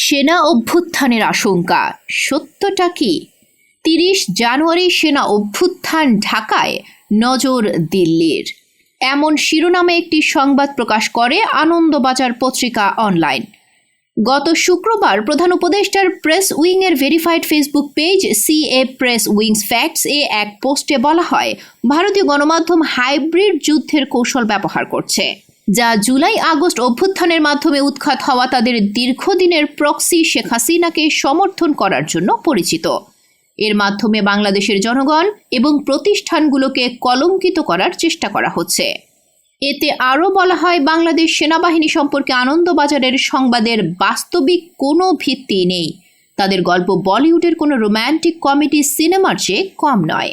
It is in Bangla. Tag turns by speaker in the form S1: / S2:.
S1: সেনা অভ্যুত্থানের আশঙ্কা, সত্যটা কি? 30 জানুয়ারি সেনা অভ্যুত্থান ঢাকায়, নজর দিল্লির। এমন শিরোনামে একটি সংবাদ প্রকাশ করে আনন্দবাজার পত্রিকা অনলাইন। গত শুক্রবার প্রধান উপদেষ্টার প্রেস উইংয়ের verified Facebook page CA press wings facts এ এক পোস্টে বলা হয়, ভারতীয় গণমাধ্যম হাইব্রিড যুদ্ধের কৌশল ব্যবহার করছে, যা জুলাই আগস্ট অভ্যুত্থানের মাধ্যমে উৎখাত হওয়া তাদের দীর্ঘদিনের প্রক্সি শেখ হাসিনাকে সমর্থন করার জন্য পরিচিত। এর মাধ্যমে বাংলাদেশের জনগণ এবং প্রতিষ্ঠানগুলোকে কলঙ্কিত করার চেষ্টা করা হচ্ছে। এতে আরও বলা হয়, বাংলাদেশ সেনাবাহিনী সম্পর্কে আনন্দবাজারের সংবাদের বাস্তবিক কোনো ভিত্তি নেই। তাদের গল্প বলিউডের কোনো রোম্যান্টিক কমেডি সিনেমার চেয়ে কম নয়।